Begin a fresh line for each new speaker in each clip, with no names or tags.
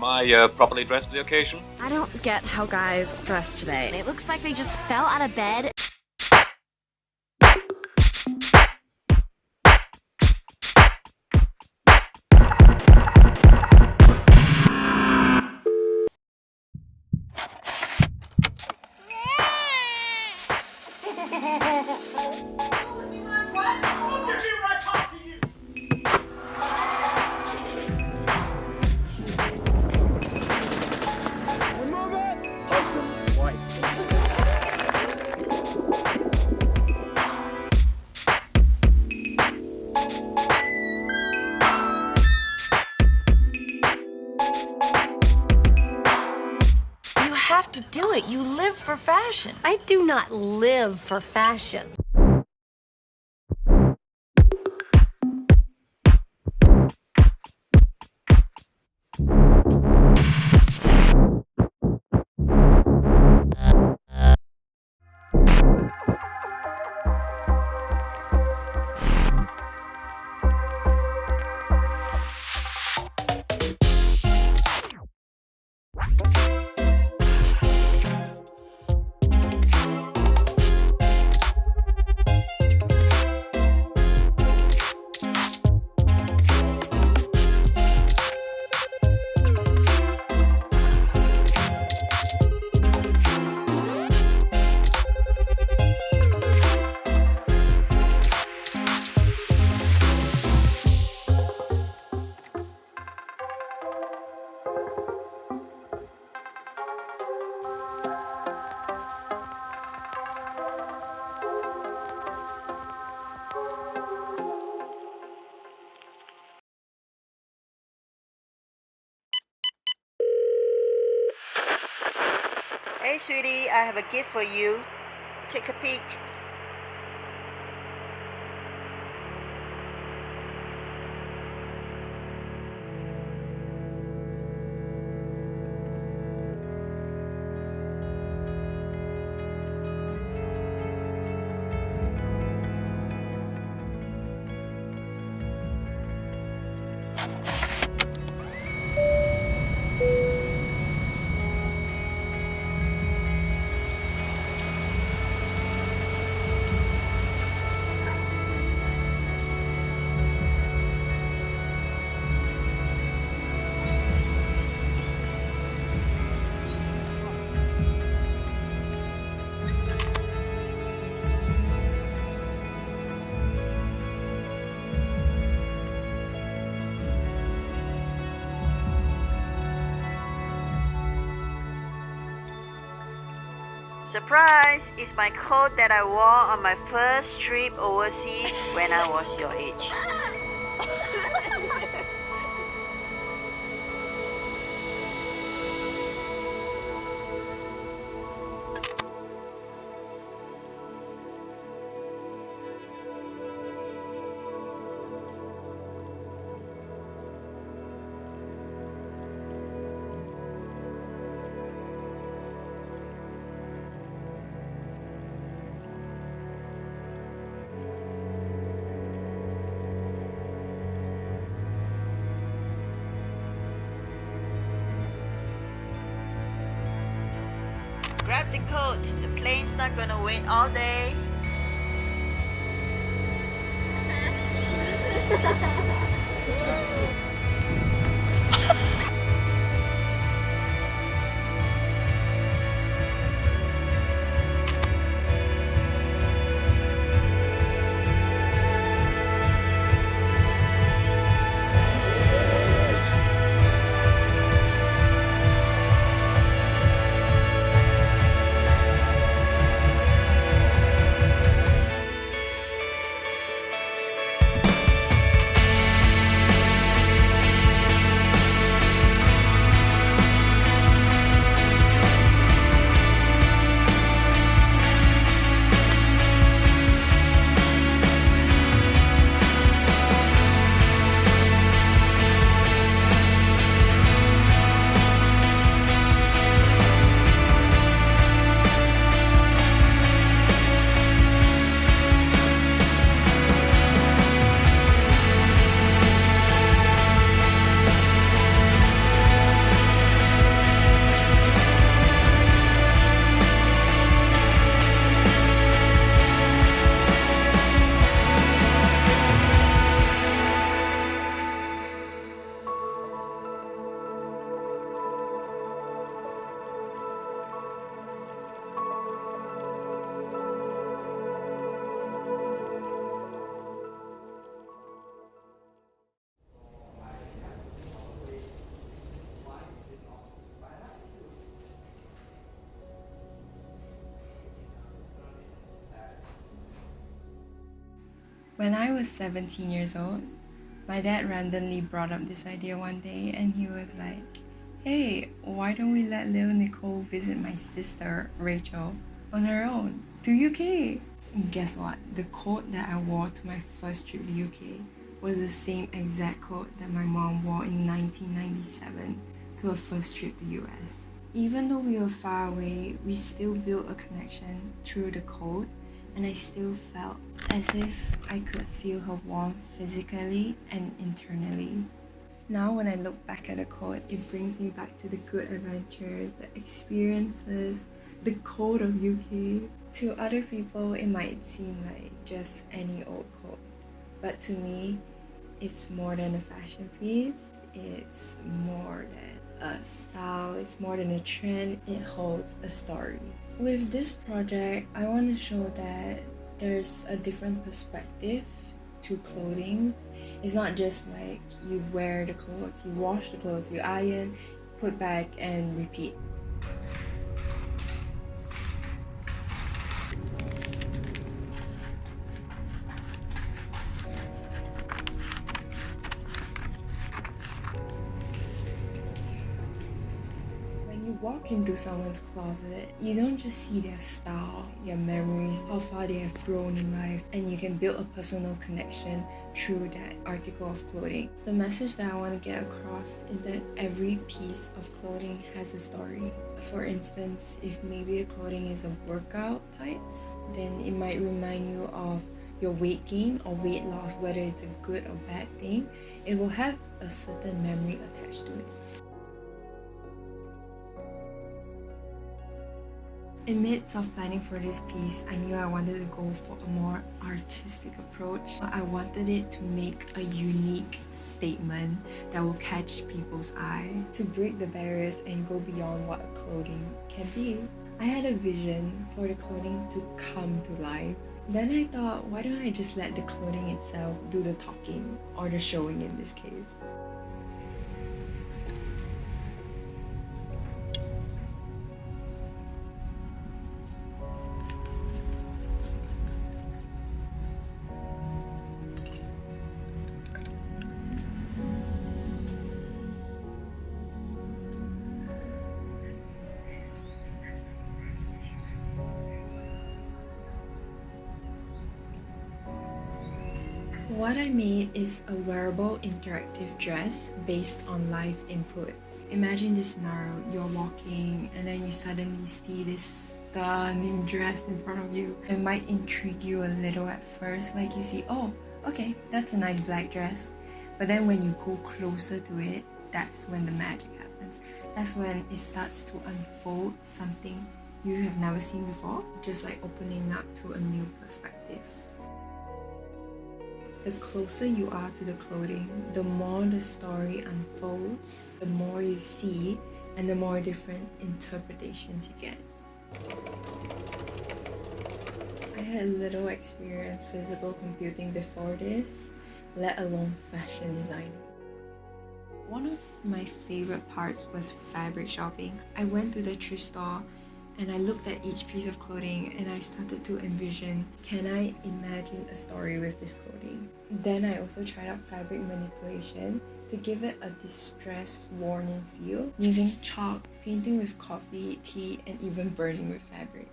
Am I properly dressed for the occasion?
I don't get how guys dress today. It looks like they just fell out of bed.
You have to do it. You live for fashion.
I do not live for fashion.
Hey, sweetie, I have a gift for you. Take a peek. Surprise! It's my coat that I wore on my first trip overseas when I was your age. Grab the coat. The plane's not gonna wait all day.
When I was 17 years old, my dad randomly brought up this idea one day and he was like, hey, why don't we let little Nicole visit my sister, Rachel, on her own to UK? And guess what? The coat that I wore to my first trip to UK was the same exact coat that my mom wore in 1997 to her first trip to US. Even though we were far away, we still built a connection through the coat, and I still felt as if I could feel her warmth physically and internally. Now when I look back at the coat, it brings me back to the good adventures, the experiences, the coat of UK. To other people, it might seem like just any old coat, but to me, it's more than a fashion piece. It's more than a style, it's more than a trend, it holds a story. With this project, I want to show that there's a different perspective to clothing. It's not just like you wear the clothes, you wash the clothes, you iron, put back and repeat. Walk into someone's closet, you don't just see their style, their memories, how far they have grown in life, and you can build a personal connection through that article of clothing. The message that I want to get across is that every piece of clothing has a story. For instance, if maybe the clothing is a workout tights, then it might remind you of your weight gain or weight loss, whether it's a good or bad thing. It will have a certain memory attached to it. In midst of planning for this piece, I knew I wanted to go for a more artistic approach. I wanted it to make a unique statement that will catch people's eye, to break the barriers and go beyond what a clothing can be. I had a vision for the clothing to come to life. Then I thought, why don't I just let the clothing itself do the talking, or the showing in this case. What I made is a wearable interactive dress based on live input. Imagine this scenario, you're walking and then you suddenly see this stunning dress in front of you. It might intrigue you a little at first, like you see, oh, okay, that's a nice black dress. But then when you go closer to it, that's when the magic happens. That's when it starts to unfold something you have never seen before, just like opening up to a new perspective. The closer you are to the clothing, the more the story unfolds, the more you see, and the more different interpretations you get. I had little experience physical computing before this, let alone fashion design. One of my favorite parts was fabric shopping. I went to the thrift store and I looked at each piece of clothing and I started to envision, can I imagine a story with this clothing? Then I also tried out fabric manipulation to give it a distress warning feel, using chalk, painting with coffee, tea, and even burning with fabric.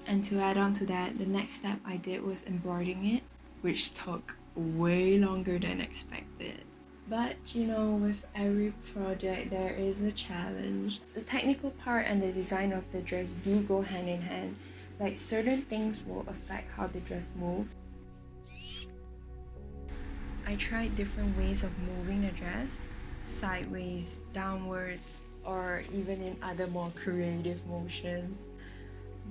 And to add on to that, the next step I did was embroidering it, which took way longer than expected. But you know, with every project there is a challenge. The technical part and the design of the dress do go hand in hand. Like certain things will affect how the dress moves. I tried different ways of moving the dress, sideways, downwards, or even in other more creative motions.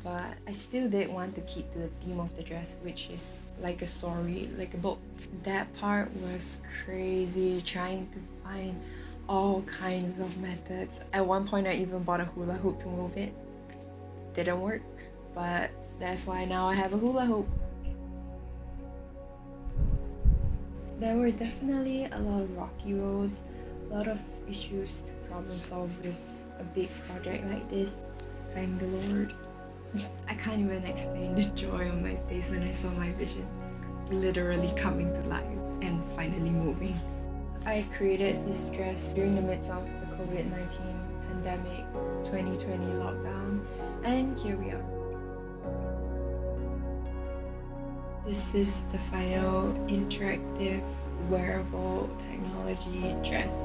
But I still did want to keep to the theme of the dress, which is like a story, like a book. That part was crazy, trying to find all kinds of methods. At one point I even bought a hula hoop to move it. Didn't work, but that's why now I have a hula hoop. There were definitely a lot of rocky roads, a lot of issues to problem solve with a big project like this. Thank the Lord. I can't even explain the joy on my face when I saw my vision. literally coming to life and finally moving. I created this dress during the midst of the COVID-19 pandemic, 2020 lockdown, and here we are. This is the final interactive wearable technology dress.